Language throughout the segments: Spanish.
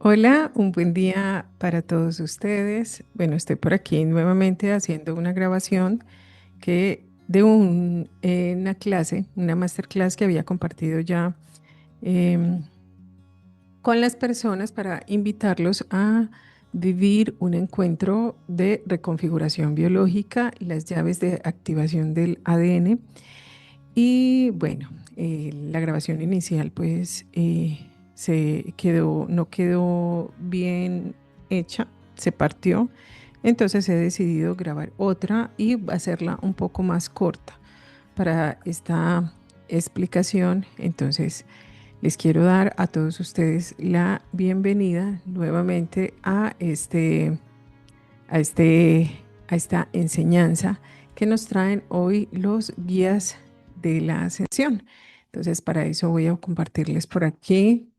Hola, un buen día para todos ustedes. Bueno, estoy por aquí nuevamente haciendo una grabación de una clase, una masterclass que había compartido ya em, con las personas para invitarlos a vivir un encuentro de reconfiguración biológica, las llaves de activación del ADN. Y bueno, la grabación inicial no quedó bien hecha, se partió. Entonces he decidido grabar otra y hacerla un poco más corta para esta explicación. Entonces les quiero dar a todos ustedes la bienvenida nuevamente a este, a esta enseñanza que nos traen hoy los guías de la ascensión. Entonces, para eso voy a compartirles por aquí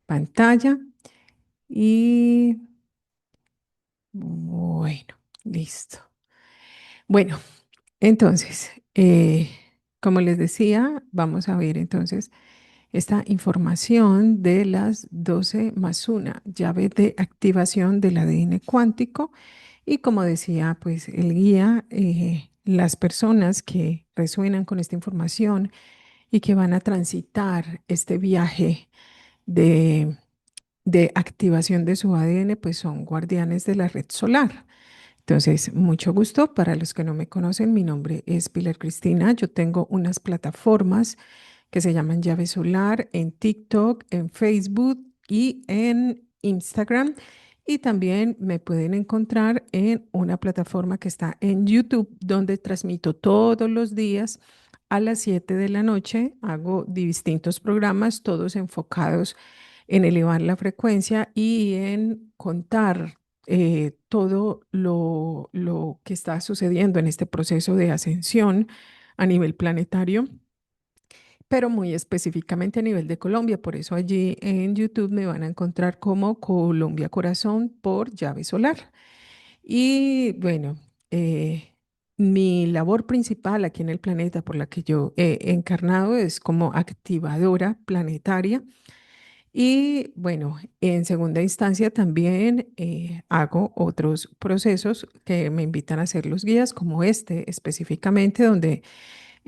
pantalla y bueno, listo. Bueno, entonces, como les decía, vamos a ver entonces esta información de las 12 más una llave de activación del ADN cuántico. Y como decía, pues el guía, las personas que resuenan con esta información y que van a transitar este viaje de, de activación de su ADN, pues son guardianes de la red solar. Entonces, mucho gusto. Para los que no me conocen, mi nombre es Pilar Cristina. Yo tengo unas plataformas que se llaman Llave Solar en TikTok, en Facebook y en Instagram. Y también me pueden encontrar en una plataforma que está en YouTube, donde transmito todos los días a las 7 de la noche. Hago distintos programas, todos enfocados en elevar la frecuencia y en contar todo lo que está sucediendo en este proceso de ascensión a nivel planetario, pero muy específicamente a nivel de Colombia. Por eso allí en YouTube me van a encontrar como Colombia Corazón por Llave Solar. Y bueno, mi labor principal aquí en el planeta por la que yo he encarnado es como activadora planetaria. Y bueno, en segunda instancia también hago otros procesos que me invitan a hacer los guías, como este específicamente, donde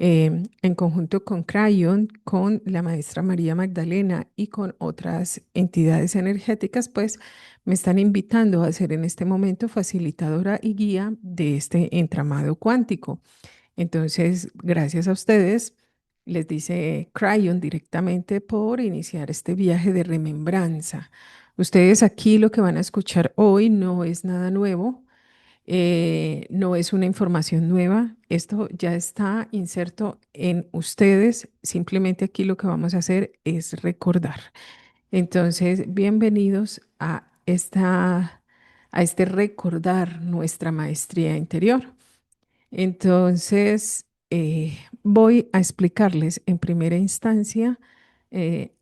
en conjunto con Crayon, con la maestra María Magdalena y con otras entidades energéticas, pues me están invitando a ser en este momento facilitadora y guía de este entramado cuántico. Entonces, gracias a ustedes, les dice Crayon directamente por iniciar este viaje de remembranza. Ustedes aquí lo que van a escuchar hoy no es nada nuevo, no es una información nueva, esto ya está inserto en ustedes, simplemente aquí lo que vamos a hacer es recordar. Entonces, bienvenidos a este recordar nuestra maestría interior. Entonces, voy a explicarles en primera instancia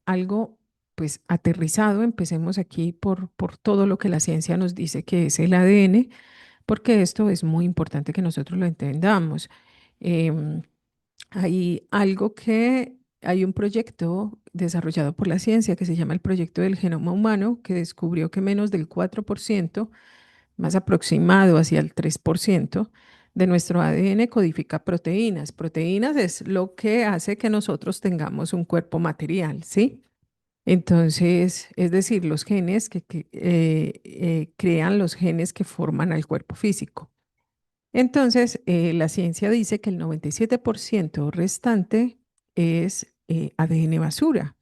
algo pues aterrizado. Empecemos aquí por todo lo que la ciencia nos dice que es el ADN, porque esto es muy importante que nosotros lo entendamos. Em, hay un proyecto desarrollado por la ciencia que se llama el Proyecto del Genoma Humano, que descubrió que menos del 4%, más aproximado hacia el 3% de nuestro ADN codifica proteínas. Proteínas es lo que hace que nosotros tengamos un cuerpo material, ¿sí? Entonces, es decir, los genes que crean los genes que forman al cuerpo físico. Entonces, la ciencia dice que el 97% restante es ADN basura,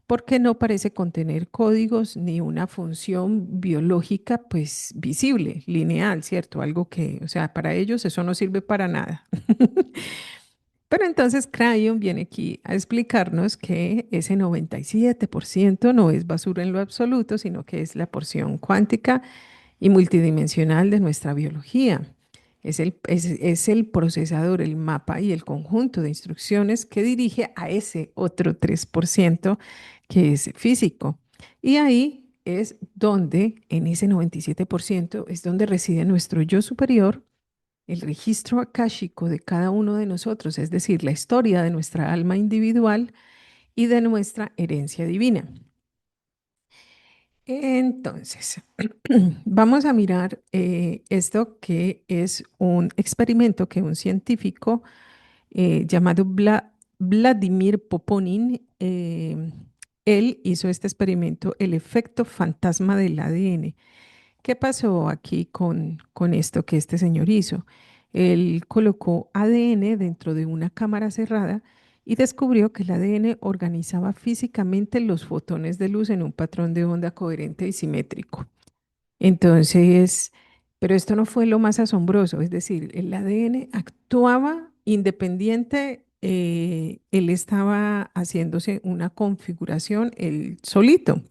porque no parece contener códigos ni una función biológica, pues visible, lineal, ¿cierto? Algo que, o sea, para ellos eso no sirve para nada. Pero entonces Crayon viene aquí a explicarnos que ese 97% no es basura en lo absoluto, sino que es la porción cuántica y multidimensional de nuestra biología. Es el procesador, el mapa y el conjunto de instrucciones que dirige a ese otro 3% que es físico. Y ahí es donde, en ese 97%, es donde reside nuestro yo superior, el registro akáshico de cada uno de nosotros, es decir, la historia de nuestra alma individual y de nuestra herencia divina. Entonces, vamos a mirar esto que es un experimento que un científico llamado Vladimir Poponin, él hizo este experimento, el efecto fantasma del ADN. ¿Qué pasó aquí con esto que este señor hizo? Él colocó ADN dentro de una cámara cerrada y descubrió que el ADN organizaba físicamente los fotones de luz en un patrón de onda coherente y simétrico. Entonces, pero esto no fue lo más asombroso, es decir, el ADN actuaba independiente, él estaba haciéndose una configuración él solito.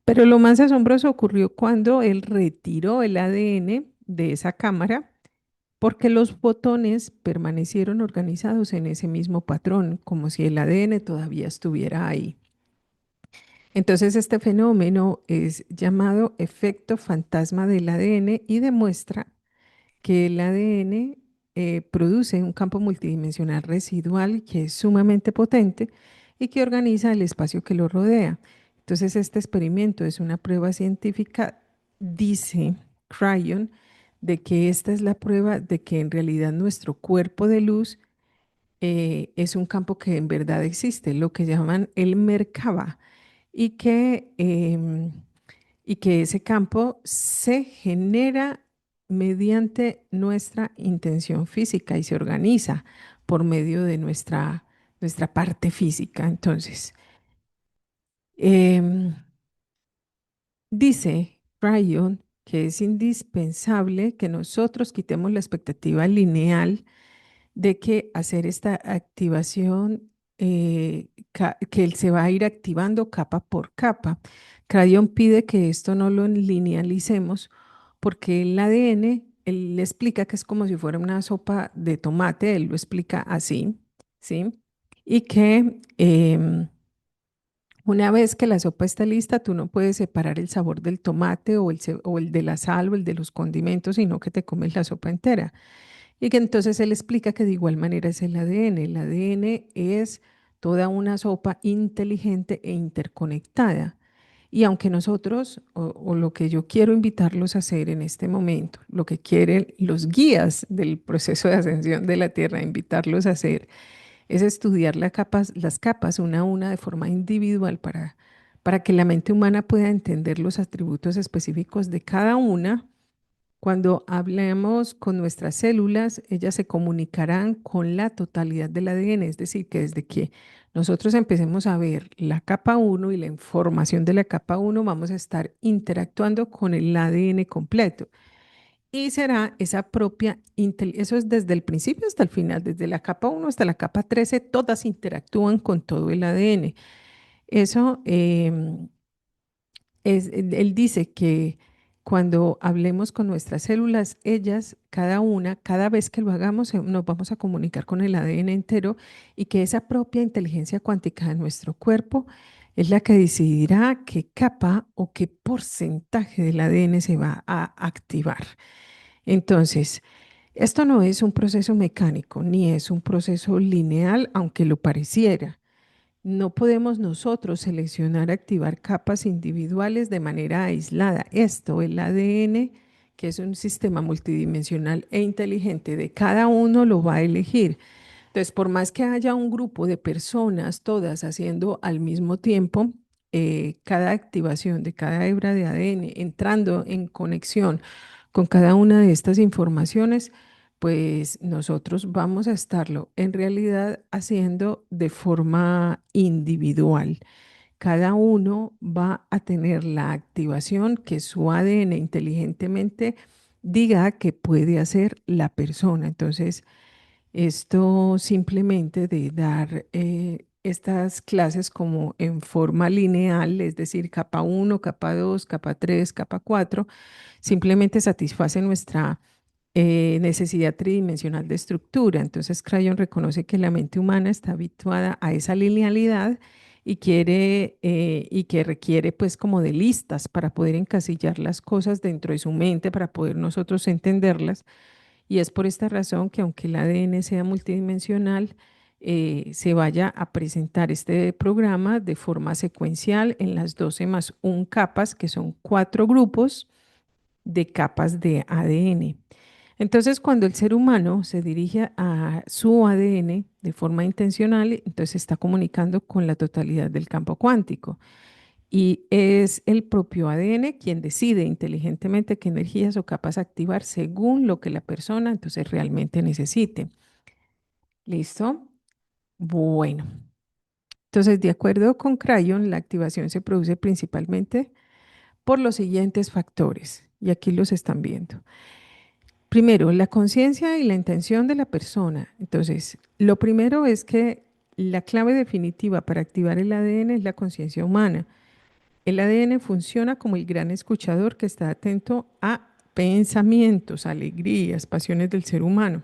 Pero lo más asombroso ocurrió cuando él retiró el ADN de esa cámara porque los fotones permanecieron organizados en ese mismo patrón, como si el ADN todavía estuviera ahí. Entonces, este fenómeno es llamado efecto fantasma del ADN y demuestra que el ADN produce un campo multidimensional residual que es sumamente potente y que organiza el espacio que lo rodea. Entonces, este experimento es una prueba científica, dice Cryon, de que esta es la prueba de que en realidad nuestro cuerpo de luz es un campo que en verdad existe, lo que llaman el Merkaba, y que ese campo se genera mediante nuestra intención física y se organiza por medio de nuestra parte física. Entonces, em, dice Ryan que es indispensable que nosotros quitemos la expectativa lineal de que hacer esta activación, que él se va a ir activando capa por capa. Crayon pide que esto no lo linealicemos porque el ADN, él le explica que es como si fuera una sopa de tomate, él lo explica así, ¿sí? Y que una vez que la sopa está lista, tú no puedes separar el sabor del tomate o el de la sal o el de los condimentos, sino que te comes la sopa entera. Y que entonces él explica que de igual manera es el ADN. El ADN es toda una sopa inteligente e interconectada. Y aunque nosotros, o lo que yo quiero invitarlos a hacer en este momento, lo que quieren los guías del proceso de ascensión de la Tierra, invitarlos a hacer, es estudiar las capas una a una de forma individual para que la mente humana pueda entender los atributos específicos de cada una. Cuando hablemos con nuestras células, ellas se comunicarán con la totalidad del ADN, es decir, que desde que nosotros empecemos a ver la capa uno y la información de la capa uno, vamos a estar interactuando con el ADN completo. Y será esa propia, eso es desde el principio hasta el final, desde la capa uno hasta la capa 13, todas interactúan con todo el ADN. Eso él dice que cuando hablemos con nuestras células, ellas, cada una, cada vez que lo hagamos, nos vamos a comunicar con el ADN entero y que esa propia inteligencia cuántica de nuestro cuerpo es la que decidirá qué capa o qué porcentaje del ADN se va a activar. Entonces, esto no es un proceso mecánico ni es un proceso lineal, aunque lo pareciera. No podemos nosotros seleccionar, activar capas individuales de manera aislada. Esto, el ADN, que es un sistema multidimensional e inteligente de cada uno, lo va a elegir. Entonces, por más que haya un grupo de personas, todas haciendo al mismo tiempo, cada activación de cada hebra de ADN, entrando en conexión con cada una de estas informaciones, pues nosotros vamos a estarlo en realidad haciendo de forma individual. Cada uno va a tener la activación que su ADN inteligentemente diga que puede hacer la persona. Entonces, esto simplemente de dar estas clases como en forma lineal, es decir, capa uno, capa 2, capa 3, capa 4, simplemente satisface nuestra necesidad tridimensional de estructura. Entonces, Crayon reconoce que la mente humana está habituada a esa linealidad y y que requiere pues como de listas para poder encasillar las cosas dentro de su mente, para poder nosotros entenderlas. Y es por esta razón que aunque el ADN sea multidimensional, se vaya a presentar este programa de forma secuencial en las 12 más un capas, que son cuatro grupos de capas de ADN. Entonces, cuando el ser humano se dirige a su ADN de forma intencional, entonces está comunicando con la totalidad del campo cuántico. Y es el propio ADN quien decide inteligentemente qué energías o capas activar según lo que la persona entonces realmente necesite. ¿Listo? Bueno, entonces de acuerdo con Crayon, la activación se produce principalmente por los siguientes factores, y aquí los están viendo. Primero, la conciencia y la intención de la persona. Entonces, lo primero es que la clave definitiva para activar el ADN es la conciencia humana. El ADN funciona como el gran escuchador que está atento a pensamientos, alegrías, pasiones del ser humano.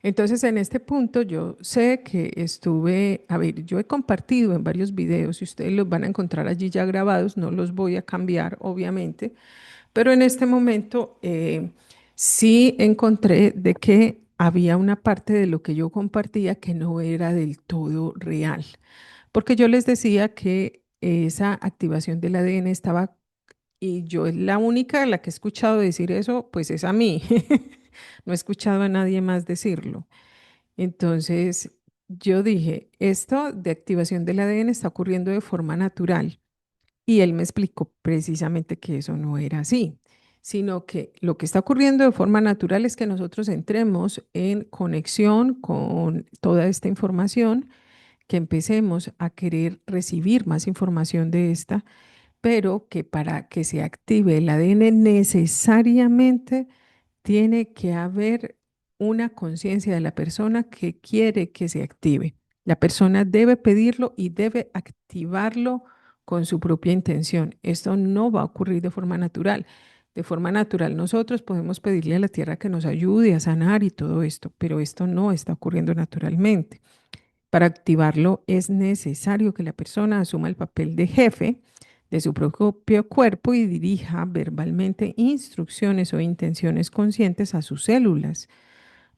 Entonces, en este punto yo sé que estuve, a ver, yo he compartido en varios videos y ustedes los van a encontrar allí ya grabados, no los voy a cambiar, obviamente, pero en este momento sí encontré de que había una parte de lo que yo compartía que no era del todo real, porque yo les decía que esa activación del ADN estaba, y yo es la única a la que he escuchado decir eso, pues es a mí. No he escuchado a nadie más decirlo. Entonces, yo dije, esto de activación del ADN está ocurriendo de forma natural. Y él me explicó precisamente que eso no era así, sino que lo que está ocurriendo de forma natural es que nosotros entremos en conexión con toda esta información, que empecemos a querer recibir más información de esta, pero que para que se active el ADN necesariamente tiene que haber una conciencia de la persona que quiere que se active. La persona debe pedirlo y debe activarlo con su propia intención. Esto no va a ocurrir de forma natural. De forma natural nosotros podemos pedirle a la tierra que nos ayude a sanar y todo esto, pero esto no está ocurriendo naturalmente. Para activarlo es necesario que la persona asuma el papel de jefe de su propio cuerpo y dirija verbalmente instrucciones o intenciones conscientes a sus células,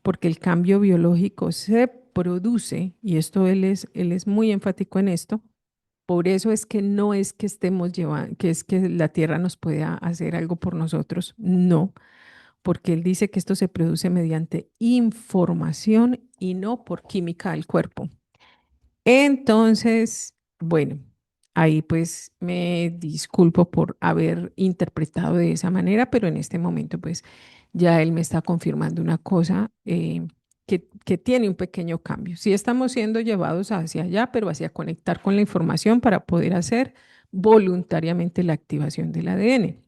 porque el cambio biológico se produce, y esto él es muy enfático en esto, por eso es que no es que estemos llevando, que es que la Tierra nos pueda hacer algo por nosotros, no, porque él dice que esto se produce mediante información y no por química del cuerpo. Entonces, bueno, ahí pues me disculpo por haber interpretado de esa manera, pero en este momento pues ya él me está confirmando una cosa que tiene un pequeño cambio. Sí estamos siendo llevados hacia allá, pero hacia conectar con la información para poder hacer voluntariamente la activación del ADN.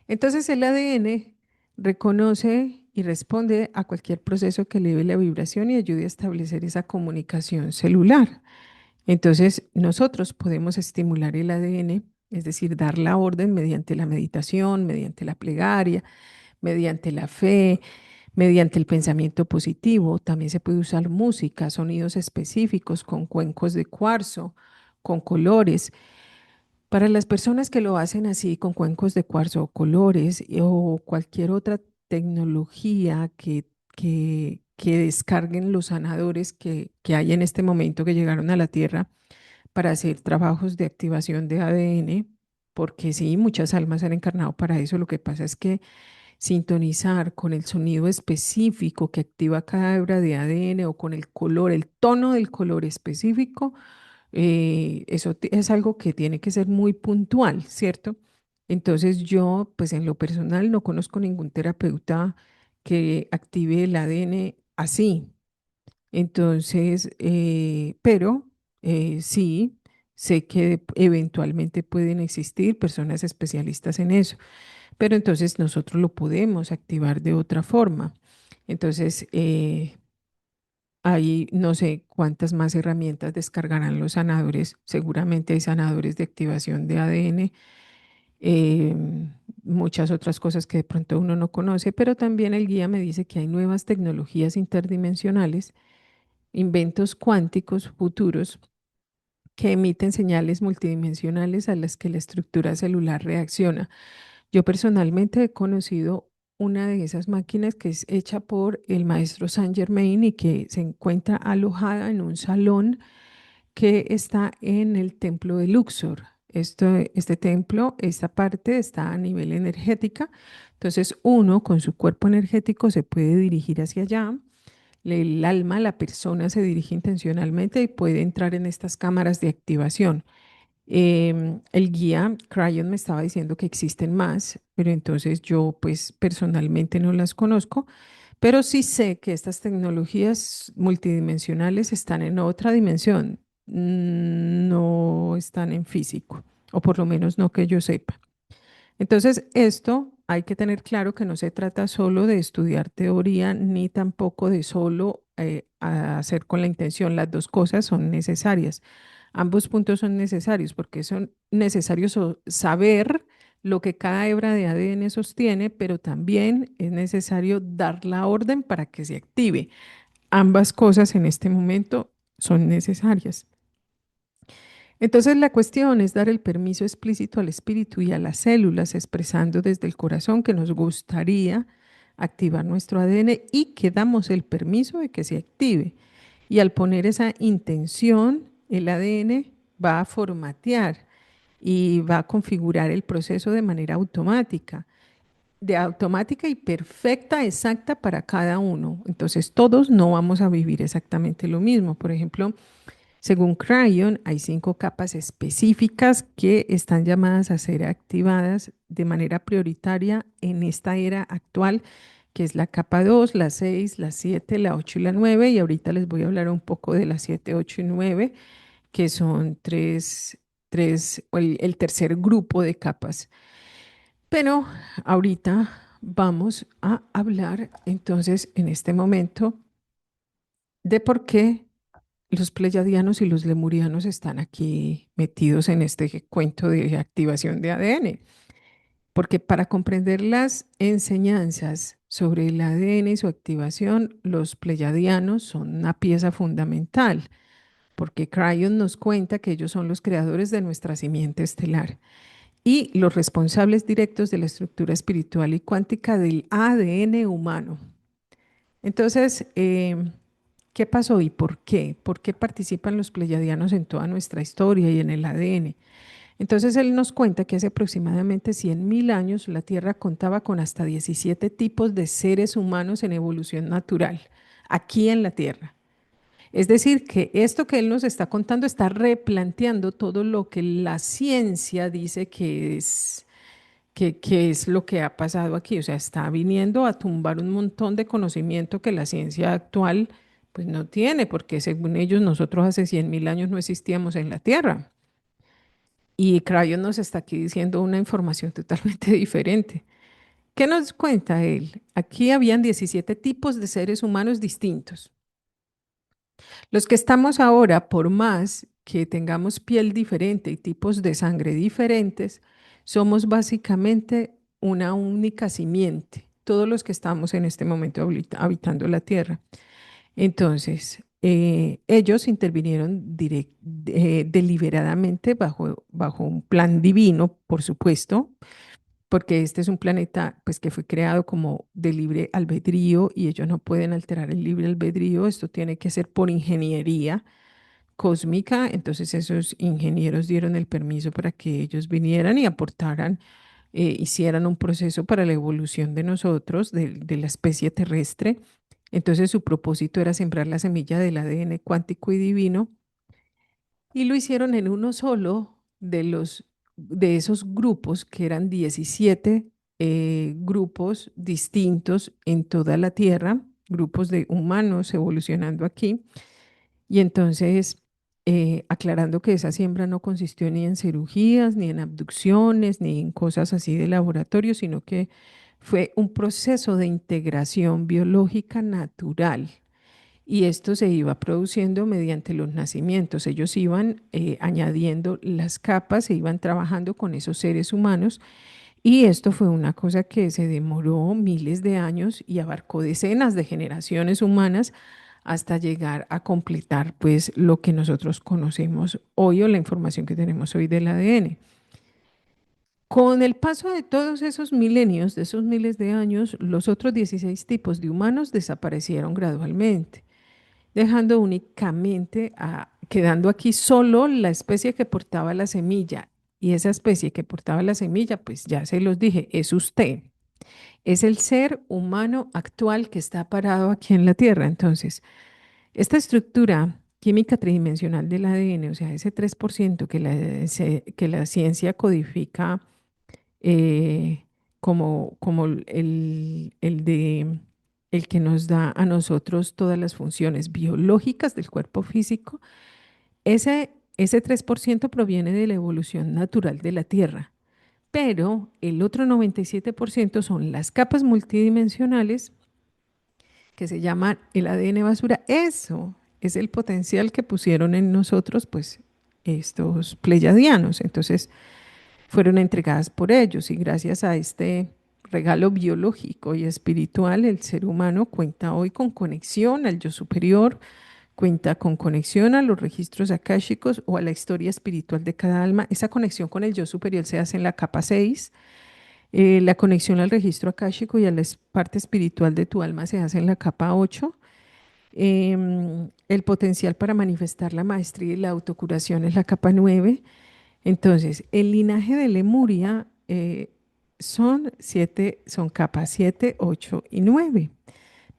Entonces el ADN reconoce y responde a cualquier proceso que eleve la vibración y ayude a establecer esa comunicación celular. Entonces, nosotros podemos estimular el ADN, es decir, dar la orden mediante la meditación, mediante la plegaria, mediante la fe, mediante el pensamiento positivo. También se puede usar música, sonidos específicos con cuencos de cuarzo, con colores. Para las personas que lo hacen así, con cuencos de cuarzo o colores o cualquier otra tecnología que descarguen los sanadores que hay en este momento que llegaron a la Tierra, para hacer trabajos de activación de ADN, porque sí, muchas almas han encarnado para eso. Lo que pasa es que sintonizar con el sonido específico que activa cada hebra de ADN o con el color, el tono del color específico, eso es algo que tiene que ser muy puntual, ¿cierto? Entonces yo, pues en lo personal, no conozco ningún terapeuta que active el ADN así. Entonces, pero sí, sé que eventualmente pueden existir personas especialistas en eso, pero entonces nosotros lo podemos activar de otra forma. Entonces, ahí no sé cuántas más herramientas descargarán los sanadores. Seguramente hay sanadores de activación de ADN, eh, muchas otras cosas que de pronto uno no conoce, pero también el guía me dice que hay nuevas tecnologías interdimensionales, inventos cuánticos futuros que emiten señales multidimensionales a las que la estructura celular reacciona. Yo personalmente he conocido una de esas máquinas que es hecha por el maestro Saint Germain y que se encuentra alojada en un salón que está en el templo de Luxor. Este templo, esta parte está a nivel energética, entonces uno con su cuerpo energético se puede dirigir hacia allá, el alma, la persona se dirige intencionalmente y puede entrar en estas cámaras de activación. El guía Cryon me estaba diciendo que existen más, pero entonces yo pues personalmente no las conozco, pero sí sé que estas tecnologías multidimensionales están en otra dimensión, no están en físico, o por lo menos no que yo sepa. Entonces, esto hay que tener claro que no se trata solo de estudiar teoría ni tampoco de solo hacer con la intención. Las dos cosas son necesarias. Ambos puntos son necesarios porque son necesarios saber lo que cada hebra de ADN sostiene, pero también es necesario dar la orden para que se active. Ambas cosas en este momento son necesarias. Entonces la cuestión es dar el permiso explícito al espíritu y a las células, expresando desde el corazón que nos gustaría activar nuestro ADN y que damos el permiso de que se active. Y al poner esa intención, el ADN va a formatear y va a configurar el proceso de manera automática, de automática y perfecta, exacta para cada uno. Entonces todos no vamos a vivir exactamente lo mismo. Por ejemplo, según Cryon, hay 5 capas específicas que están llamadas a ser activadas de manera prioritaria en esta era actual, que es la capa 2, la 6, la 7, la 8 y la 9. Y ahorita les voy a hablar un poco de la 7, 8 y 9, que son o el tercer grupo de capas. Pero ahorita vamos a hablar entonces en este momento de por qué los pleyadianos y los lemurianos están aquí metidos en este cuento de activación de ADN, porque para comprender las enseñanzas sobre el ADN y su activación, los pleyadianos son una pieza fundamental, porque Cryon nos cuenta que ellos son los creadores de nuestra simiente estelar y los responsables directos de la estructura espiritual y cuántica del ADN humano. Entonces, ¿qué pasó y por qué? ¿Por qué participan los pleyadianos en toda nuestra historia y en el ADN? Entonces él nos cuenta que hace aproximadamente 100.000 años la Tierra contaba con hasta 17 tipos de seres humanos en evolución natural, aquí en la Tierra. Es decir, que esto que él nos está contando está replanteando todo lo que la ciencia dice que es lo que ha pasado aquí. O sea, está viniendo a tumbar un montón de conocimiento que la ciencia actual pues no tiene, porque según ellos nosotros hace 100.000 años no existíamos en la Tierra. Y Crayon nos está aquí diciendo una información totalmente diferente. ¿Qué nos cuenta él? Aquí habían 17 tipos de seres humanos distintos. Los que estamos ahora, por más que tengamos piel diferente y tipos de sangre diferentes, somos básicamente una única simiente, todos los que estamos en este momento habitando la Tierra. Entonces, ellos intervinieron deliberadamente bajo un plan divino, por supuesto, porque este es un planeta pues, que fue creado como de libre albedrío y ellos no pueden alterar el libre albedrío, esto tiene que ser por ingeniería cósmica, entonces esos ingenieros dieron el permiso para que ellos vinieran y aportaran, hicieran un proceso para la evolución de nosotros, de la especie terrestre. Entonces su propósito era sembrar la semilla del ADN cuántico y divino y lo hicieron en uno solo de esos grupos, que eran 17 grupos distintos en toda la Tierra, grupos de humanos evolucionando aquí. Y entonces, aclarando que esa siembra no consistió ni en cirugías, ni en abducciones, ni en cosas así de laboratorio, sino que fue un proceso de integración biológica natural y esto se iba produciendo mediante los nacimientos. Ellos iban añadiendo las capas, se iban trabajando con esos seres humanos y esto fue una cosa que se demoró miles de años y abarcó decenas de generaciones humanas hasta llegar a completar pues lo que nosotros conocemos hoy o la información que tenemos hoy del ADN. Con el paso de todos esos milenios, de esos miles de años, los otros 16 tipos de humanos desaparecieron gradualmente, dejando únicamente, quedando aquí solo la especie que portaba la semilla. Y esa especie que portaba la semilla, pues ya se los dije, es usted. Es el ser humano actual que está parado aquí en la Tierra. Entonces, esta estructura química tridimensional del ADN, o sea, ese 3% que la ciencia codifica eh, como el que nos da a nosotros todas las funciones biológicas del cuerpo físico, ese 3% proviene de la evolución natural de la Tierra, pero el otro 97% son las capas multidimensionales que se llaman el ADN basura. Eso es el potencial que pusieron en nosotros, pues, estos pleyadianos. Entonces, fueron entregadas por ellos y gracias a este regalo biológico y espiritual, el ser humano cuenta hoy con conexión al yo superior, cuenta con conexión a los registros akáshicos o a la historia espiritual de cada alma. Esa conexión con el yo superior se hace en la capa 6. La conexión al registro akáshico y a la parte espiritual de tu alma se hace en la capa 8. El potencial para manifestar la maestría y la autocuración es la capa 9. Entonces, el linaje de Lemuria son siete, son capas 7, 8 y 9.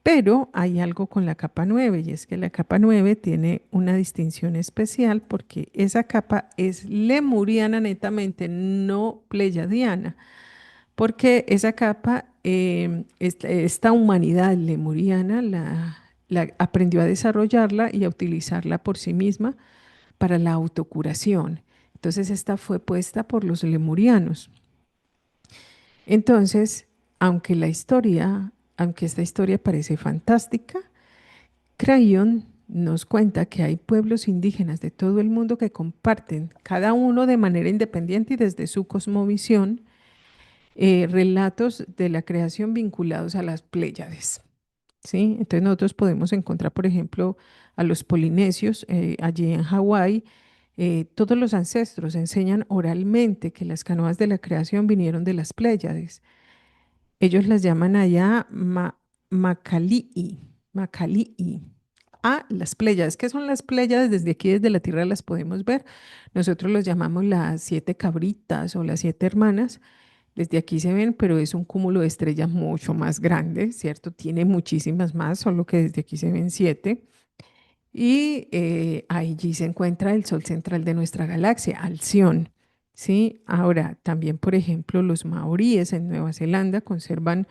Pero hay algo con la capa 9 y es que la capa 9 tiene una distinción especial porque esa capa es lemuriana netamente, no pleyadiana, porque esa capa, esta humanidad lemuriana la aprendió a desarrollarla y a utilizarla por sí misma para la autocuración. Entonces esta fue puesta por los lemurianos. Entonces, aunque esta historia parece fantástica, Crayon nos cuenta que hay pueblos indígenas de todo el mundo que comparten, cada uno de manera independiente y desde su cosmovisión, relatos de la creación vinculados a las Pléyades. ¿Sí? Entonces nosotros podemos encontrar, por ejemplo, a los polinesios allí en Hawái. Todos los ancestros enseñan oralmente que las canoas de la creación vinieron de las Pléyades. Ellos las llaman allá Macali'i, Macali'i. Ah, las Pléyades. ¿Qué son las Pléyades? Desde aquí, desde la Tierra, las podemos ver. Nosotros los llamamos las siete cabritas o las siete hermanas. Desde aquí se ven, pero es un cúmulo de estrellas mucho más grande, ¿cierto? Tiene muchísimas más, solo que desde aquí se ven siete. Y allí se encuentra el Sol central de nuestra galaxia, Alción. ¿Sí? Ahora, también, por ejemplo, los maoríes en Nueva Zelanda conservan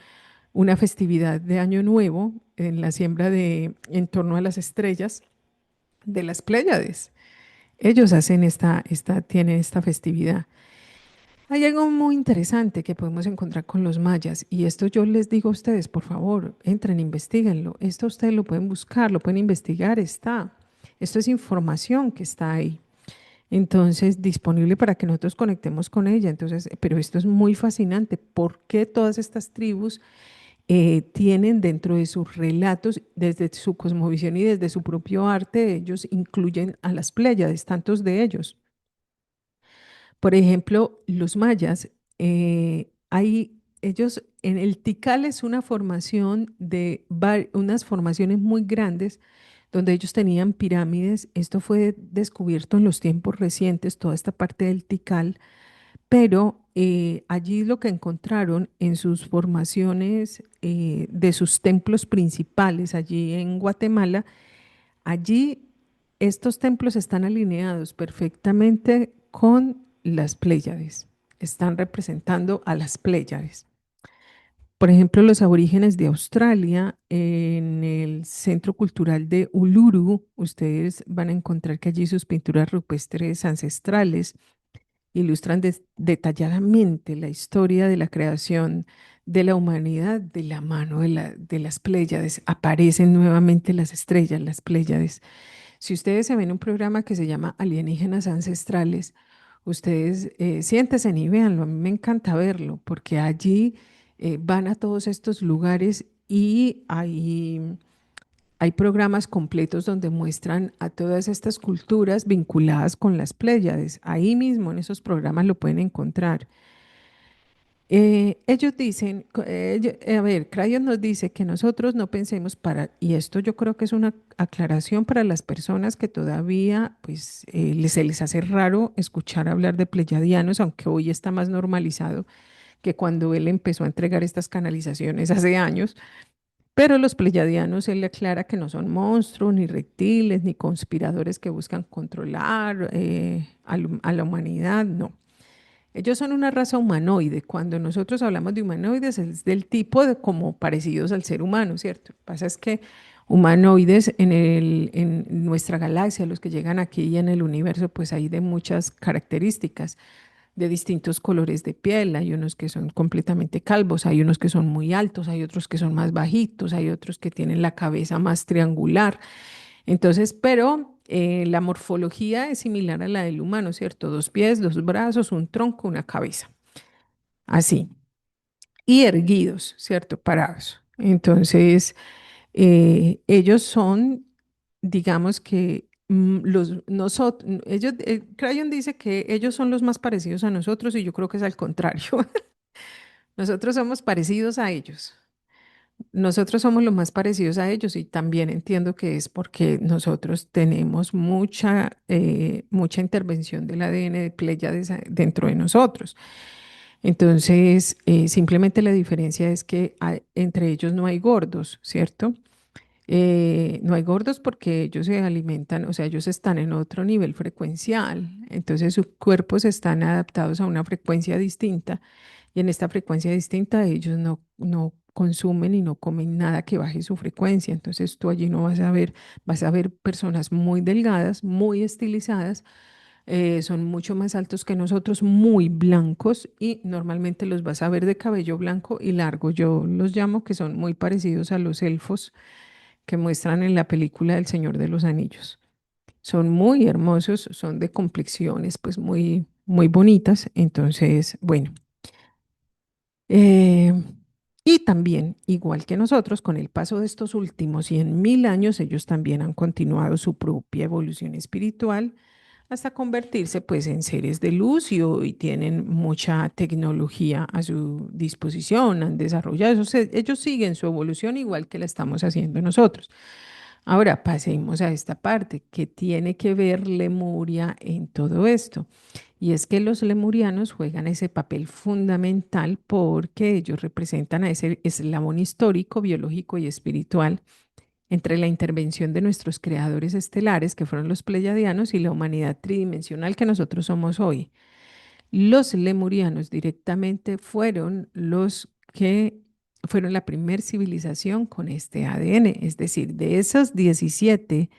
una festividad de Año Nuevo en la siembra en torno a las estrellas de las Pléyades. Ellos tienen esta festividad. Hay algo muy interesante que podemos encontrar con los mayas y esto yo les digo a ustedes, por favor, entren, investiguenlo. Esto ustedes lo pueden buscar, lo pueden investigar, está. Esto es información que está ahí. Entonces, disponible para que nosotros conectemos con ella. Entonces, pero esto es muy fascinante. ¿Por qué todas estas tribus tienen dentro de sus relatos, desde su cosmovisión y desde su propio arte, ellos incluyen a las Pléyades, tantos de ellos? Por ejemplo, los mayas, ellos, en el Tikal es una formación unas formaciones muy grandes donde ellos tenían pirámides. Esto fue descubierto en los tiempos recientes, toda esta parte del Tikal, pero allí lo que encontraron en sus formaciones de sus templos principales, allí en Guatemala, allí estos templos están alineados perfectamente con las Pléyades, están representando a las Pléyades. Por ejemplo, los aborígenes de Australia, en el Centro Cultural de Uluru, ustedes van a encontrar que allí sus pinturas rupestres ancestrales ilustran detalladamente la historia de la creación de la humanidad de la mano de las Pléyades. Aparecen nuevamente las estrellas, las Pléyades. Si ustedes se ven un programa que se llama Alienígenas Ancestrales, ustedes siéntense y véanlo. A mí me encanta verlo porque allí van a todos estos lugares y hay programas completos donde muestran a todas estas culturas vinculadas con las Pléyades. Ahí mismo en esos programas lo pueden encontrar. Ellos dicen, a ver, Crayon nos dice que nosotros no pensemos para, y esto yo creo que es una aclaración para las personas que todavía, pues, se les hace raro escuchar hablar de pleyadianos, aunque hoy está más normalizado que cuando él empezó a entregar estas canalizaciones hace años. Pero los pleyadianos, él le aclara que no son monstruos, ni reptiles, ni conspiradores que buscan controlar a la humanidad, no. Ellos son una raza humanoide. Cuando nosotros hablamos de humanoides es del tipo de como parecidos al ser humano, ¿cierto? Lo que pasa es que humanoides en nuestra galaxia, los que llegan aquí y en el universo, pues hay de muchas características, de distintos colores de piel. Hay unos que son completamente calvos, hay unos que son muy altos, hay otros que son más bajitos, hay otros que tienen la cabeza más triangular. Entonces, pero la morfología es similar a la del humano, ¿cierto? Dos pies, dos brazos, un tronco, una cabeza. Así. Y erguidos, ¿cierto? Parados. Entonces, ellos son, digamos que ellos, Crayon dice que ellos son los más parecidos a nosotros y yo creo que es al contrario. Nosotros somos parecidos a ellos. Nosotros somos los más parecidos a ellos y también entiendo que es porque nosotros tenemos mucha intervención del ADN de Pléyades dentro de nosotros. Entonces, simplemente la diferencia es que entre ellos no hay gordos, ¿cierto? No hay gordos porque ellos se alimentan, o sea, ellos están en otro nivel frecuencial, entonces sus cuerpos están adaptados a una frecuencia distinta y en esta frecuencia distinta ellos no consumen y no comen nada que baje su frecuencia. Entonces tú allí no vas a ver personas muy delgadas, muy estilizadas, son mucho más altos que nosotros, muy blancos y normalmente los vas a ver de cabello blanco y largo. Yo los llamo que son muy parecidos a los elfos que muestran en la película del Señor de los Anillos. Son muy hermosos, son de complexiones pues muy bonitas. Entonces, bueno. Eh, y también, igual que nosotros, con el paso de estos últimos 100.000 años, ellos también han continuado su propia evolución espiritual hasta convertirse pues en seres de luz y hoy tienen mucha tecnología a su disposición, han desarrollado, ellos siguen su evolución igual que la estamos haciendo nosotros. Ahora pasemos a esta parte, que tiene que ver Lemuria en todo esto. Y es que los lemurianos juegan ese papel fundamental porque ellos representan a ese eslabón histórico, biológico y espiritual entre la intervención de nuestros creadores estelares, que fueron los pleyadianos, y la humanidad tridimensional que nosotros somos hoy. Los lemurianos directamente fueron los que fueron la primer civilización con este ADN, es decir, de esos 17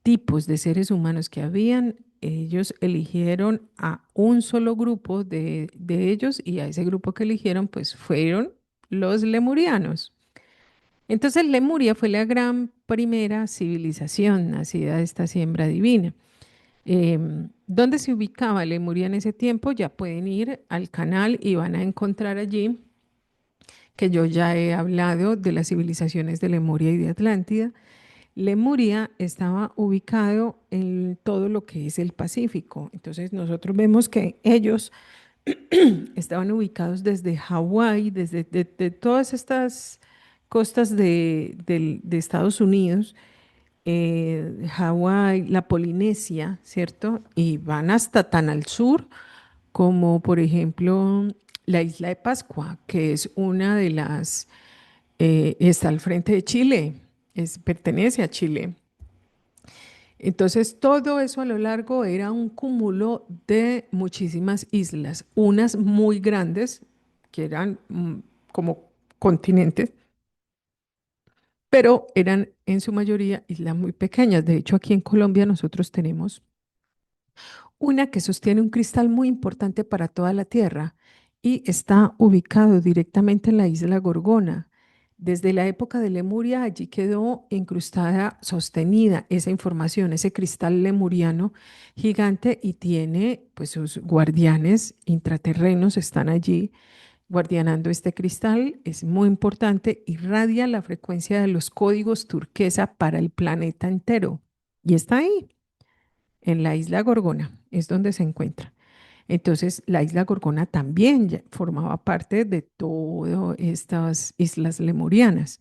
tipos de seres humanos que habían, ellos eligieron a un solo grupo de ellos y a ese grupo que eligieron pues fueron los lemurianos. Entonces Lemuria fue la gran primera civilización nacida de esta siembra divina. ¿Dónde se ubicaba Lemuria en ese tiempo? Ya pueden ir al canal y van a encontrar allí que yo ya he hablado de las civilizaciones de Lemuria y de Atlántida. Lemuria estaba ubicado en todo lo que es el Pacífico. Entonces nosotros vemos que ellos estaban ubicados desde Hawái, desde de todas estas costas de Estados Unidos, Hawái, la Polinesia, ¿cierto? Y van hasta tan al sur como, por ejemplo, la isla de Pascua, que es una de las, está al frente de Chile, pertenece a Chile. Entonces, todo eso a lo largo era un cúmulo de muchísimas islas, unas muy grandes, que eran como continentes, pero eran en su mayoría islas muy pequeñas. De hecho, aquí en Colombia nosotros tenemos una que sostiene un cristal muy importante para toda la Tierra y está ubicado directamente en la isla Gorgona. Desde la época de Lemuria, allí quedó incrustada, sostenida esa información, ese cristal lemuriano gigante y tiene, pues sus guardianes intraterrenos están allí guardianando este cristal. Es muy importante, irradia la frecuencia de los códigos turquesa para el planeta entero y está ahí en la isla Gorgona, es donde se encuentra. Entonces, la isla Gorgona también formaba parte de todas estas islas lemurianas.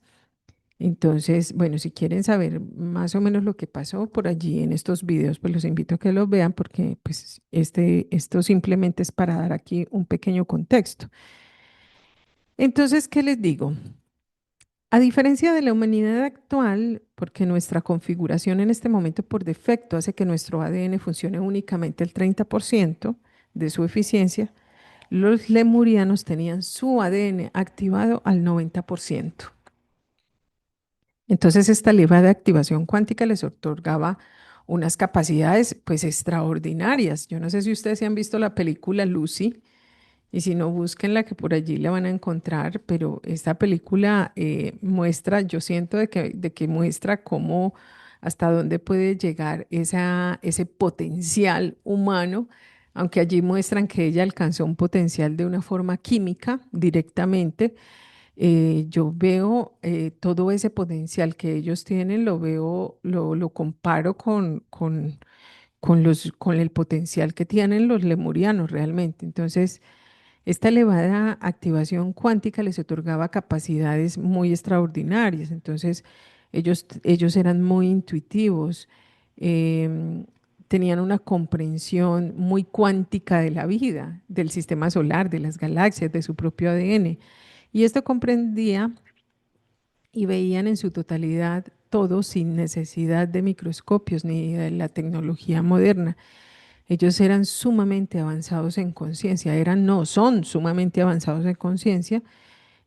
Entonces, bueno, si quieren saber más o menos lo que pasó por allí en estos videos, pues los invito a que los vean porque pues esto simplemente es para dar aquí un pequeño contexto. Entonces, ¿qué les digo? A diferencia de la humanidad actual, porque nuestra configuración en este momento por defecto hace que nuestro ADN funcione únicamente el 30% de su eficiencia, los lemurianos tenían su ADN activado al 90%. Entonces, esta elevada activación cuántica les otorgaba unas capacidades pues extraordinarias. Yo no sé si ustedes se han visto la película Lucy, y si no, búsquenla que por allí la van a encontrar, pero esta película muestra, yo siento de que muestra cómo, hasta dónde puede llegar ese potencial humano, aunque allí muestran que ella alcanzó un potencial de una forma química directamente. Yo veo todo ese potencial que ellos tienen, lo veo, lo comparo con el potencial que tienen los lemurianos realmente. Entonces, esta elevada activación cuántica les otorgaba capacidades muy extraordinarias. Entonces, ellos eran muy intuitivos, em, tenían una comprensión muy cuántica de la vida, del sistema solar, de las galaxias, de su propio ADN. Y esto comprendía y veían en su totalidad todo sin necesidad de microscopios ni de la tecnología moderna. Ellos eran sumamente avanzados en conciencia, no, son sumamente avanzados en conciencia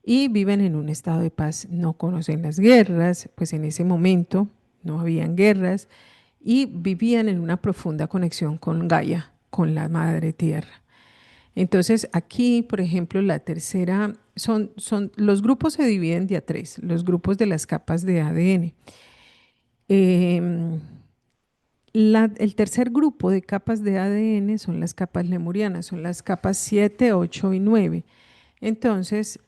y viven en un estado de paz. No conocen las guerras, pues en ese momento no habían guerras y vivían en una profunda conexión con Gaia, con la Madre Tierra. Entonces, aquí, por ejemplo, la tercera, los grupos se dividen de a tres, los grupos de las capas de ADN. Em, el tercer grupo de capas de ADN son las capas lemurianas, son las capas 7, 8 y 9. Entonces,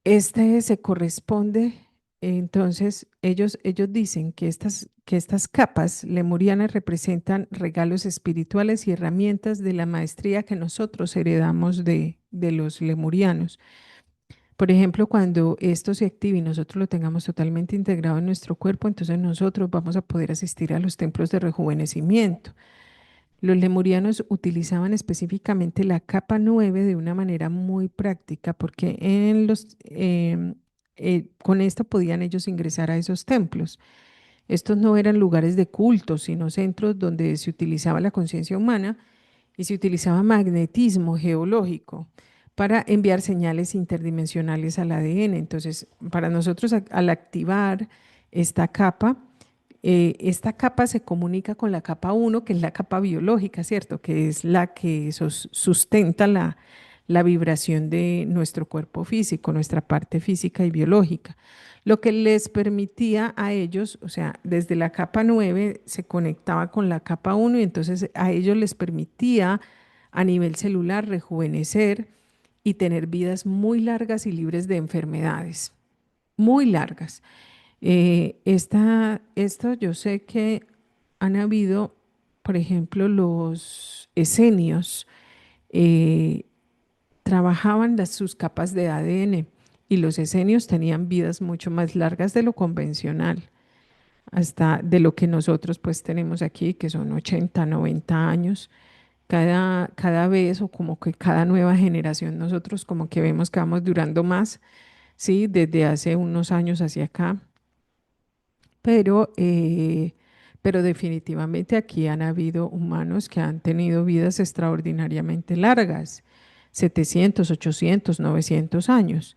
este se corresponde, entonces ellos dicen que estas capas lemurianas representan regalos espirituales y herramientas de la maestría que nosotros heredamos de los lemurianos. Por ejemplo, cuando esto se active y nosotros lo tengamos totalmente integrado en nuestro cuerpo, entonces nosotros vamos a poder asistir a los templos de rejuvenecimiento. Los lemurianos utilizaban específicamente la capa 9 de una manera muy práctica porque con esto podían ellos ingresar a esos templos. Estos no eran lugares de culto, sino centros donde se utilizaba la conciencia humana y se utilizaba magnetismo geológico para enviar señales interdimensionales al ADN. Entonces, para nosotros al activar esta capa, esta capa se comunica con la capa uno, que es la capa biológica, ¿cierto? Que es la que sustenta la vibración de nuestro cuerpo físico, nuestra parte física y biológica. Lo que les permitía a ellos, o sea, desde la capa 9 se conectaba con la capa uno y entonces a ellos les permitía a nivel celular rejuvenecer y tener vidas muy largas y libres de enfermedades, muy largas. Esto yo sé que han habido, por ejemplo, los esenios eh, trabajaban sus capas de ADN y los esenios tenían vidas mucho más largas de lo convencional, hasta de lo que nosotros pues tenemos aquí, que son 80, 90 años. Cada vez o como que cada nueva generación nosotros como que vemos que vamos durando más, ¿sí? Desde hace unos años hacia acá. Pero, eh, pero definitivamente aquí han habido humanos que han tenido vidas extraordinariamente largas, 700, 800, 900 años.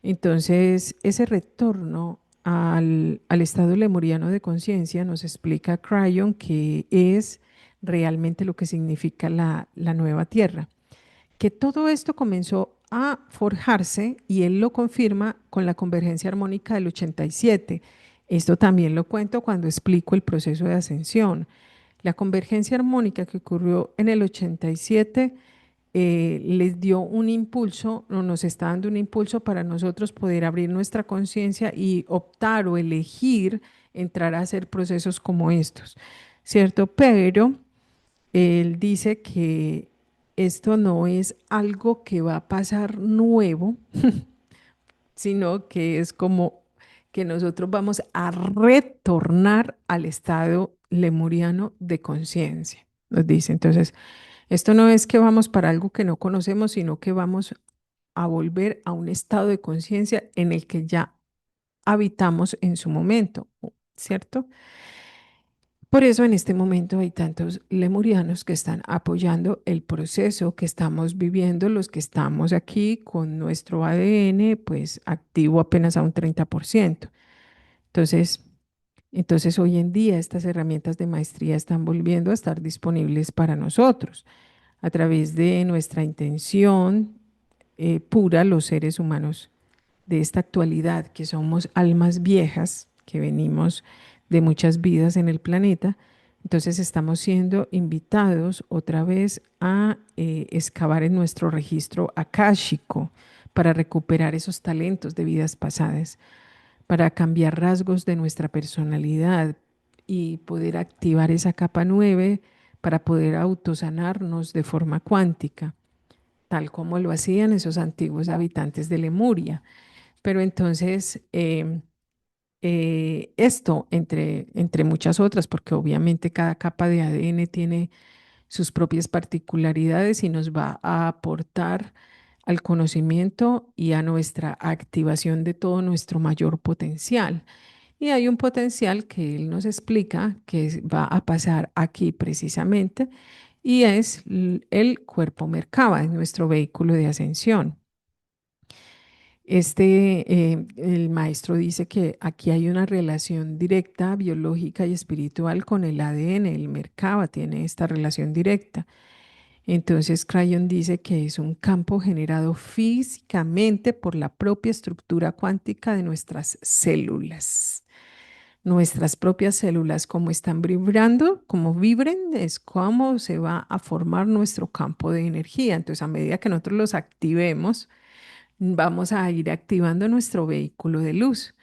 Entonces, ese retorno al estado lemuriano de conciencia nos explica Cryon que es realmente lo que significa la nueva Tierra, que todo esto comenzó a forjarse y él lo confirma con la convergencia armónica del 87. Esto también lo cuento cuando explico el proceso de ascensión. La convergencia armónica que ocurrió en el 87 les dio un impulso, o nos está dando un impulso para nosotros poder abrir nuestra conciencia y optar o elegir entrar a hacer procesos como estos, ¿cierto? Pero Él dice que esto no es algo que va a pasar nuevo, sino que es como que nosotros vamos a retornar al estado lemuriano de conciencia, nos dice. Entonces, esto no es que vamos para algo que no conocemos, sino que vamos a volver a un estado de conciencia en el que ya habitamos en su momento, ¿cierto? Por eso en este momento hay tantos lemurianos que están apoyando el proceso que estamos viviendo, los que estamos aquí con nuestro ADN, pues activo apenas a un 30%. Entonces, entonces hoy en día estas herramientas de maestría están volviendo a estar disponibles para nosotros a través de nuestra intención pura, los seres humanos de esta actualidad, que somos almas viejas, que venimos de muchas vidas en el planeta. Entonces estamos siendo invitados otra vez a excavar en nuestro registro akáshico para recuperar esos talentos de vidas pasadas, para cambiar rasgos de nuestra personalidad y poder activar esa capa 9 para poder autosanarnos de forma cuántica, tal como lo hacían esos antiguos habitantes de Lemuria. Pero entonces, esto, entre muchas otras, porque obviamente cada capa de ADN tiene sus propias particularidades y nos va a aportar al conocimiento y a nuestra activación de todo nuestro mayor potencial. Y hay un potencial que él nos explica va a pasar aquí precisamente, y es el cuerpo Merkaba, es nuestro vehículo de ascensión. El maestro dice que aquí hay una relación directa, biológica y espiritual con el ADN. El Merkaba tiene esta relación directa. Entonces, Crayon dice que es un campo generado físicamente por la propia estructura cuántica de nuestras células. Nuestras propias células, como están vibrando, como vibren, es como se va a formar nuestro campo de energía. Entonces, a medida que nosotros los activemos, vamos a ir activando nuestro vehículo de luz.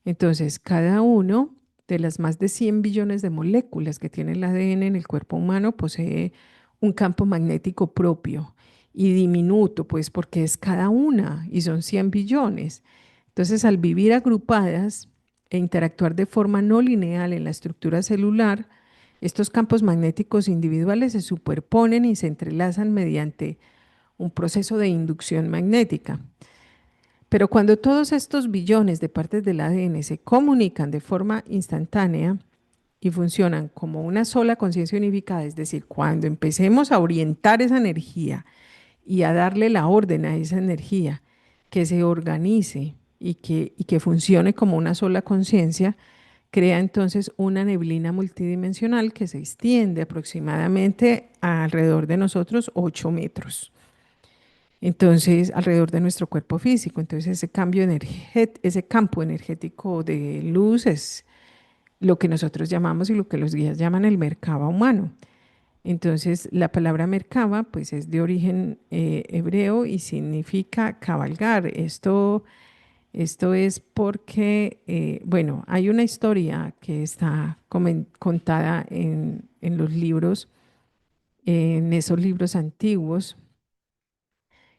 Entonces, cada uno de las más de 100 billones de moléculas que tiene el ADN en el cuerpo humano posee un campo magnético propio y diminuto, pues porque es cada una y son 100 billones. Entonces, al vivir agrupadas e interactuar de forma no lineal en la estructura celular, estos campos magnéticos individuales se superponen y se entrelazan mediante un proceso de inducción magnética. Pero cuando todos estos billones de partes del ADN se comunican de forma instantánea y funcionan como una sola conciencia unificada, es decir, cuando empecemos a orientar esa energía y a darle la orden a esa energía que se organice y que funcione como una sola conciencia, crea entonces una neblina multidimensional que se extiende aproximadamente alrededor de nosotros 8 metros. Entonces, alrededor de nuestro cuerpo físico. Entonces, ese campo energético de luz es lo que nosotros llamamos y lo que los guías llaman el Merkaba humano. Entonces, la palabra Merkaba, pues es de origen hebreo y significa cabalgar. Esto es porque, bueno, hay una historia que está contada en los libros, en esos libros antiguos,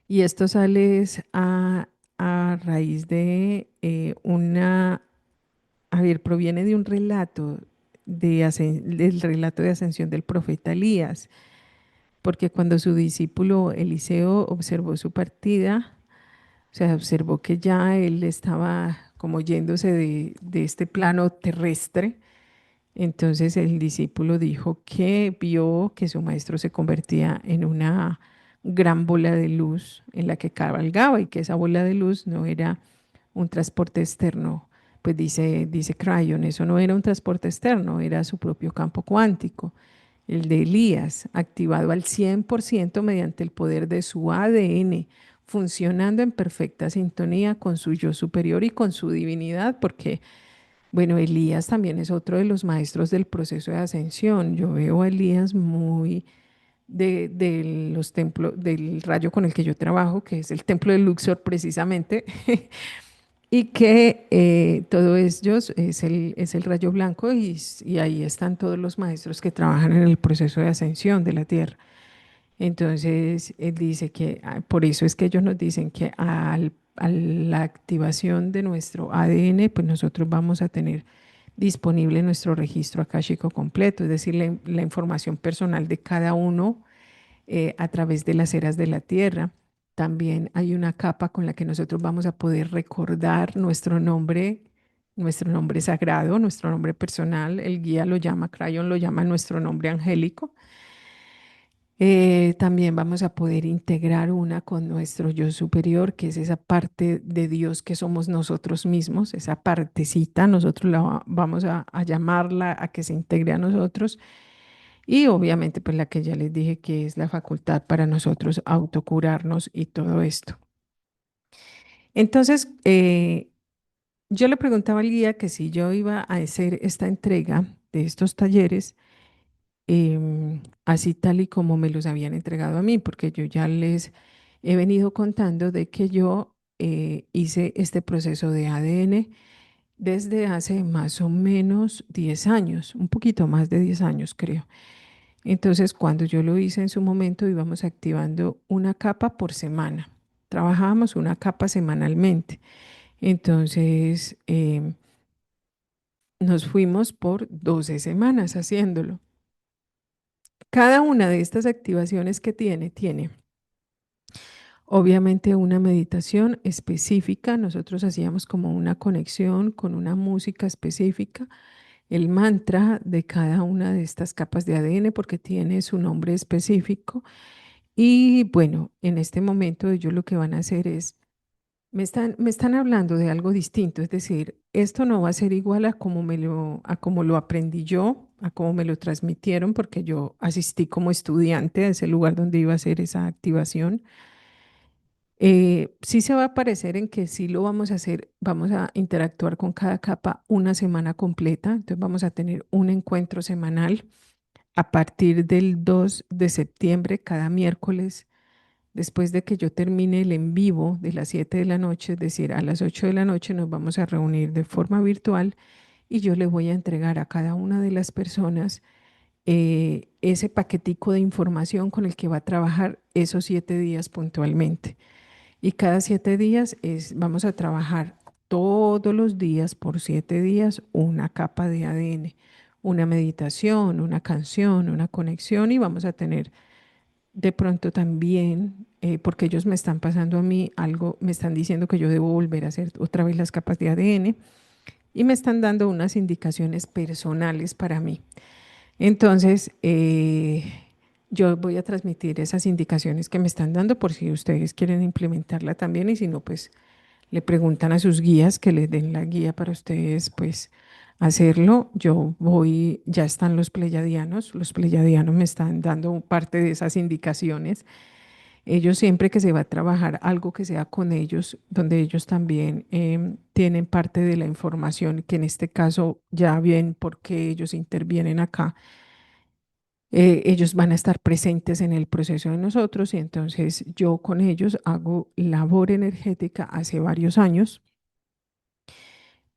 y esto sale a raíz de a ver, proviene de un relato del relato de ascensión del profeta Elías, porque cuando su discípulo Eliseo observó su partida, o sea, observó que ya él estaba como yéndose de este plano terrestre, entonces el discípulo dijo que vio que su maestro se convertía en una gran bola de luz en la que cabalgaba y que esa bola de luz no era un transporte externo. Pues dice Crayon, eso no era un transporte externo, era su propio campo cuántico, el de Elías, activado al 100% mediante el poder de su ADN, funcionando en perfecta sintonía con su yo superior y con su divinidad, porque bueno, Elías también es otro de los maestros del proceso de ascensión. Yo veo a Elías muy de los templos, del rayo con el que yo trabajo, que es el templo de Luxor precisamente. y que todo ellos es el rayo blanco y ahí están todos los maestros que trabajan en el proceso de ascensión de la Tierra. Entonces, él dice que por eso es que ellos nos dicen que a la activación de nuestro ADN, pues nosotros vamos a tener disponible nuestro registro akáshico completo, es decir, la información personal de cada uno a través de las eras de la Tierra. También hay una capa con la que nosotros vamos a poder recordar nuestro nombre sagrado, nuestro nombre personal. El guía lo llama, Crayon lo llama nuestro nombre angélico. También vamos a poder integrar una con nuestro yo superior, que es esa parte de Dios que somos nosotros mismos, esa partecita, nosotros vamos a llamarla a que se integre a nosotros. Y obviamente, pues la que ya les dije que es la facultad para nosotros autocurarnos y todo esto. Entonces, yo le preguntaba al guía que si yo iba a hacer esta entrega de estos talleres, así tal y como me los habían entregado a mí, porque yo ya les he venido contando de que yo hice este proceso de ADN desde hace más o menos 10 años, un poquito más de 10 años creo. Entonces, cuando yo lo hice en su momento, íbamos activando una capa por semana. Trabajábamos una capa semanalmente. Entonces, nos fuimos por 12 semanas haciéndolo. Cada una de estas activaciones que tiene obviamente una meditación específica. Nosotros hacíamos como una conexión con una música específica, el mantra de cada una de estas capas de ADN porque tiene su nombre específico. Y bueno, en este momento ellos lo que van a hacer es, me están hablando de algo distinto, es decir, esto no va a ser igual a como lo aprendí yo, a como me lo transmitieron, porque yo asistí como estudiante a ese lugar donde iba a hacer esa activación. Sí se va a parecer en que sí lo vamos a hacer, vamos a interactuar con cada capa una semana completa, entonces vamos a tener un encuentro semanal a partir del 2 de septiembre, cada miércoles después de que yo termine el en vivo de las 7 de la noche, es decir, a las 8 de la noche nos vamos a reunir de forma virtual y yo le voy a entregar a cada una de las personas ese paquetico de información con el que va a trabajar esos 7 días puntualmente. Y cada 7 días vamos a trabajar todos los días por 7 días una capa de ADN, una meditación, una canción, una conexión y vamos a tener de pronto también, porque ellos me están pasando a mí algo, me están diciendo que yo debo volver a hacer otra vez las capas de ADN y me están dando unas indicaciones personales para mí. Entonces, yo voy a transmitir esas indicaciones que me están dando por si ustedes quieren implementarla también y si no, pues le preguntan a sus guías que les den la guía para ustedes, pues hacerlo. Yo voy, ya están los pleyadianos me están dando parte de esas indicaciones. Ellos siempre que se va a trabajar algo que sea con ellos, donde ellos también tienen parte de la información, que en este caso ya bien porque ellos intervienen acá, ellos van a estar presentes en el proceso de nosotros y entonces yo con ellos hago labor energética hace varios años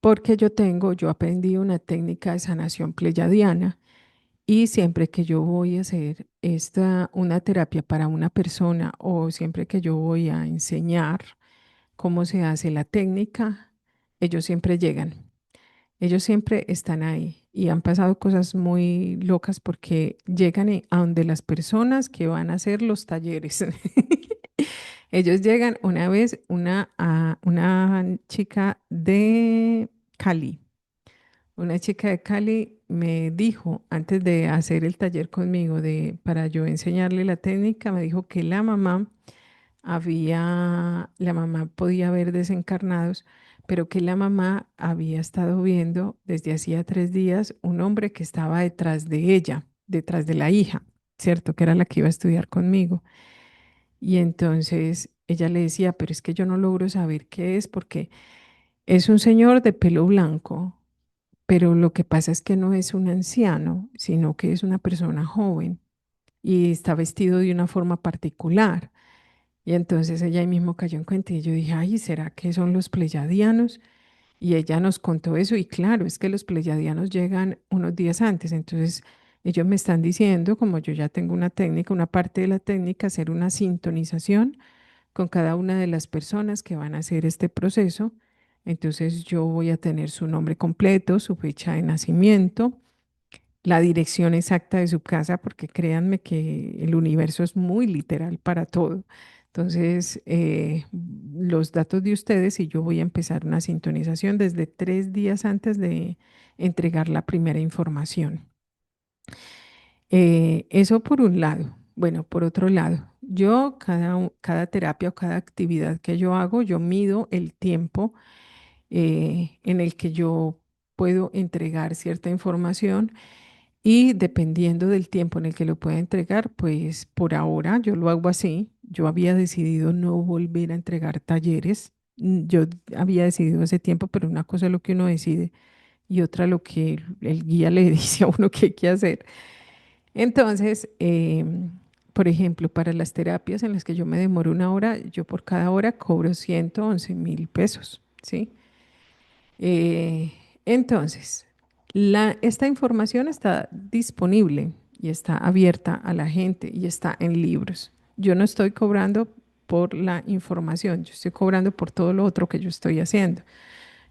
porque yo aprendí una técnica de sanación pleyadiana y siempre que yo voy a hacer una terapia para una persona o siempre que yo voy a enseñar cómo se hace la técnica, ellos siempre llegan, ellos siempre están ahí y han pasado cosas muy locas porque llegan a donde las personas que van a hacer los talleres. Ellos llegan una vez, una chica de Cali. Una chica de Cali me dijo, antes de hacer el taller conmigo, para yo enseñarle la técnica, me dijo que la mamá podía ver desencarnados, pero que la mamá había estado viendo desde hacía 3 días un hombre que estaba detrás de ella, detrás de la hija, ¿cierto? Que era la que iba a estudiar conmigo. Y entonces ella le decía, pero es que yo no logro saber qué es porque es un señor de pelo blanco, pero lo que pasa es que no es un anciano, sino que es una persona joven y está vestido de una forma particular. Y entonces ella ahí mismo cayó en cuenta y yo dije, ay, ¿será que son los pleyadianos? Y ella nos contó eso y claro, es que los pleyadianos llegan unos días antes, entonces ellos me están diciendo, como yo ya tengo una técnica, una parte de la técnica, hacer una sintonización con cada una de las personas que van a hacer este proceso. Entonces yo voy a tener su nombre completo, su fecha de nacimiento, la dirección exacta de su casa, porque créanme que el universo es muy literal para todo. Entonces, los datos de ustedes y yo voy a empezar una sintonización desde 3 días antes de entregar la primera información. Eso por un lado. Bueno, por otro lado, yo cada terapia o cada actividad que yo hago, yo mido el tiempo en el que yo puedo entregar cierta información y dependiendo del tiempo en el que lo pueda entregar, pues por ahora yo lo hago así. Yo había decidido no volver a entregar talleres. Yo había decidido hace tiempo, pero una cosa es lo que uno decide y otra lo que el guía le dice a uno que hay que hacer. Entonces, por ejemplo, para las terapias en las que yo me demoro una hora, yo por cada hora cobro 111.000 pesos, ¿sí? Eh, entonces, esta información está disponible y está abierta a la gente y está en libros. Yo no estoy cobrando por la información, yo estoy cobrando por todo lo otro que yo estoy haciendo.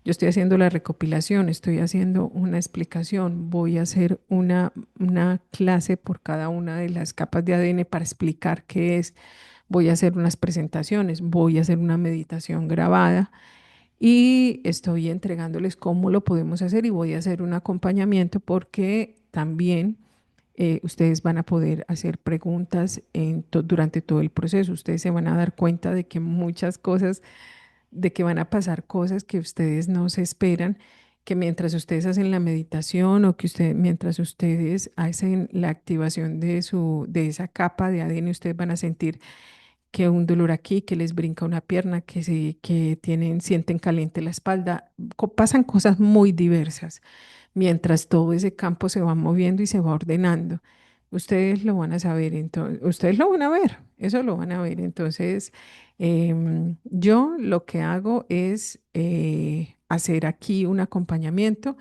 Yo estoy haciendo la recopilación, estoy haciendo una explicación, voy a hacer una clase por cada una de las capas de ADN para explicar qué es, voy a hacer unas presentaciones, voy a hacer una meditación grabada y estoy entregándoles cómo lo podemos hacer y voy a hacer un acompañamiento porque también ustedes van a poder hacer preguntas durante todo el proceso. Ustedes se van a dar cuenta de que muchas cosas, de que van a pasar cosas que ustedes no se esperan, que mientras ustedes hacen la meditación o que mientras ustedes hacen la activación de esa capa de ADN, ustedes van a sentir que un dolor aquí, que les brinca una pierna, que sienten caliente la espalda. Pasan cosas muy diversas mientras todo ese campo se va moviendo y se va ordenando. Ustedes lo van a saber, entonces, ustedes lo van a ver, eso lo van a ver. Entonces, yo lo que hago es hacer aquí un acompañamiento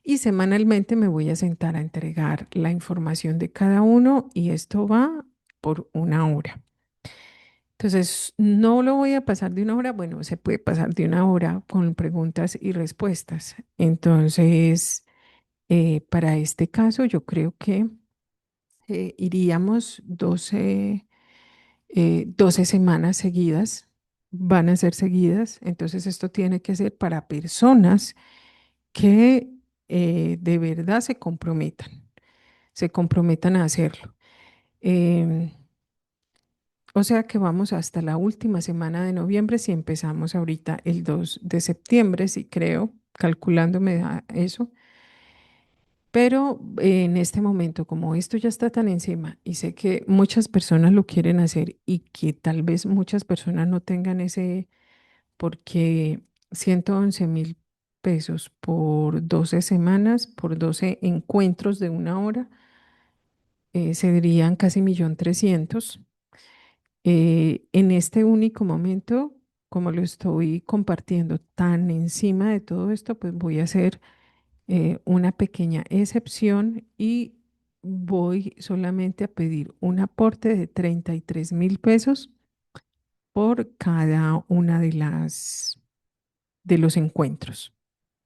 y semanalmente me voy a sentar a entregar la información de cada uno y esto va por una hora. Entonces, no lo voy a pasar de una hora, bueno, se puede pasar de una hora con preguntas y respuestas. Entonces, para este caso, yo creo que iríamos 12 semanas seguidas, van a ser seguidas. Entonces, esto tiene que ser para personas que de verdad se comprometan a hacerlo. Em, O sea que vamos hasta la última semana de noviembre si empezamos ahorita el 2 de septiembre, si creo, calculando me da eso. Pero en este momento, como esto ya está tan encima y sé que muchas personas lo quieren hacer y que tal vez muchas personas no tengan ese, porque 111.000 pesos por 12 semanas, por 12 encuentros de una hora, serían casi 1.300.000. En este único momento, como lo estoy compartiendo tan encima de todo esto, pues voy a hacer una pequeña excepción y voy solamente a pedir un aporte de 33.000 pesos por cada una de los encuentros.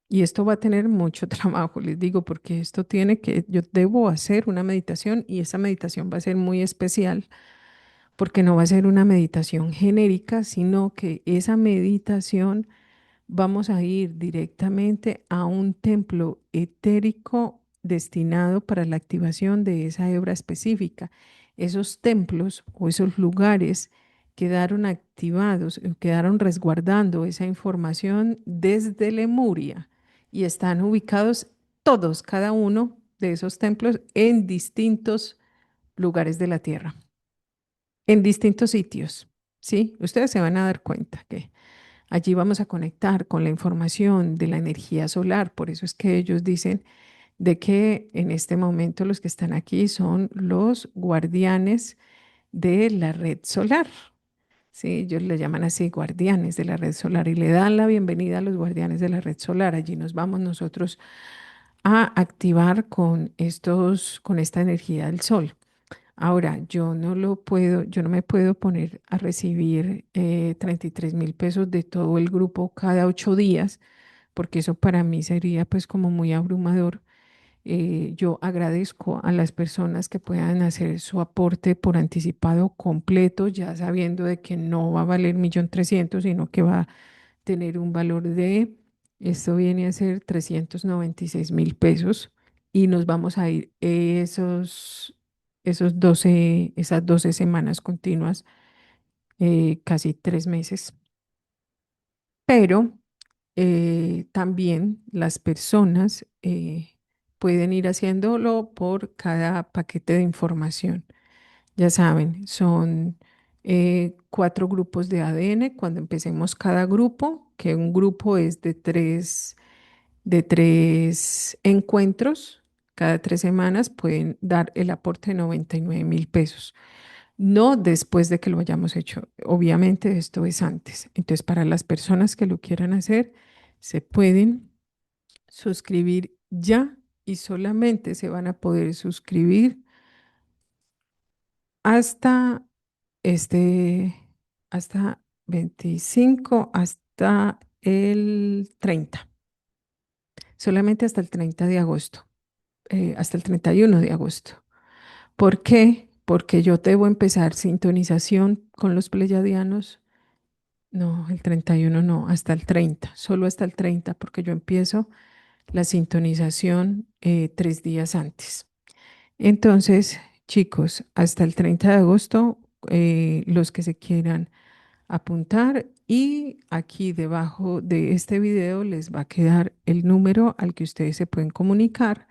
Y esto va a tener mucho trabajo, les digo, porque yo debo hacer una meditación y esa meditación va a ser muy especial porque no va a ser una meditación genérica, sino que esa meditación vamos a ir directamente a un templo etérico destinado para la activación de esa hebra específica. Esos templos o esos lugares quedaron activados, quedaron resguardando esa información desde Lemuria y están ubicados todos, cada uno de esos templos en distintos lugares de la Tierra, en distintos sitios, ¿sí? Ustedes se van a dar cuenta que allí vamos a conectar con la información de la energía solar. Por eso es que ellos dicen de que en este momento los que están aquí son los guardianes de la red solar. Sí, ellos le llaman así guardianes de la red solar y le dan la bienvenida a los guardianes de la red solar. Allí nos vamos nosotros a activar con con esta energía del sol. Ahora, yo no me puedo poner a recibir 33.000 pesos de todo el grupo cada 8 días, porque eso para mí sería pues como muy abrumador. Yo agradezco a las personas que puedan hacer su aporte por anticipado completo, ya sabiendo de que no va a valer 1.300.000, sino que va a tener un valor esto viene a ser 396.000 pesos y nos vamos a ir esas 12 semanas continuas, casi 3 meses. Pero también las personas pueden ir haciéndolo por cada paquete de información. Ya saben, son 4 grupos de ADN. Cuando empecemos cada grupo, que un grupo es de tres encuentros, cada 3 semanas pueden dar el aporte de 99.000 pesos. No después de que lo hayamos hecho. Obviamente esto es antes. Entonces, para las personas que lo quieran hacer, se pueden suscribir ya y solamente se van a poder suscribir hasta este, hasta 25, hasta el 30, solamente hasta el 30 de agosto, hasta el 31 de agosto. ¿Por qué? Porque yo debo empezar sintonización con los pleyadianos. No, el 31 no, hasta el 30, solo hasta el 30, porque yo empiezo la sintonización 3 días antes. Entonces, chicos, hasta el 30 de agosto, los que se quieran apuntar y aquí debajo de este video les va a quedar el número al que ustedes se pueden comunicar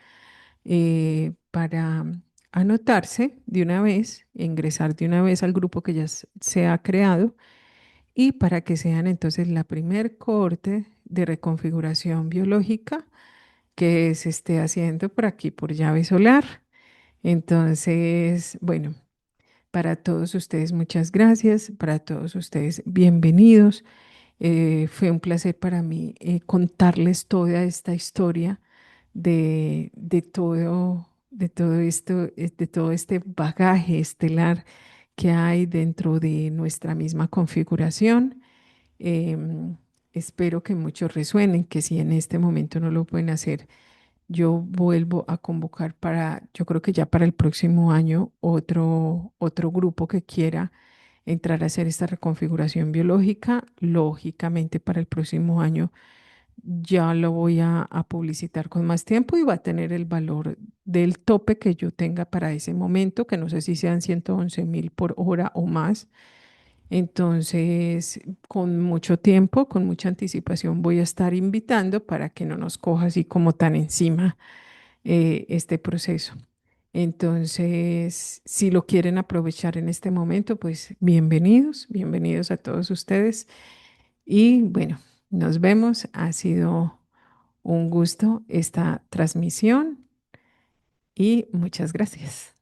para anotarse de una vez, ingresar de una vez al grupo que ya se ha creado y para que sean entonces la primer cohorte de reconfiguración biológica que se esté haciendo por aquí por llave solar. Entonces, bueno, para todos ustedes muchas gracias, para todos ustedes bienvenidos. Fue un placer para mí contarles toda esta historia de todo esto, de todo este bagaje estelar que hay dentro de nuestra misma configuración. Em, Espero que muchos resuenen, que si en este momento no lo pueden hacer, yo vuelvo a convocar yo creo que ya para el próximo año, otro grupo que quiera entrar a hacer esta reconfiguración biológica. Lógicamente, para el próximo año ya lo voy a publicitar con más tiempo y va a tener el valor del tope que yo tenga para ese momento, que no sé si sean 111.000 por hora o más. Entonces, con mucho tiempo, con mucha anticipación, voy a estar invitando para que no nos coja así como tan encima este proceso. Entonces, si lo quieren aprovechar en este momento, pues bienvenidos, bienvenidos a todos ustedes. Y bueno, nos vemos. Ha sido un gusto esta transmisión y muchas gracias.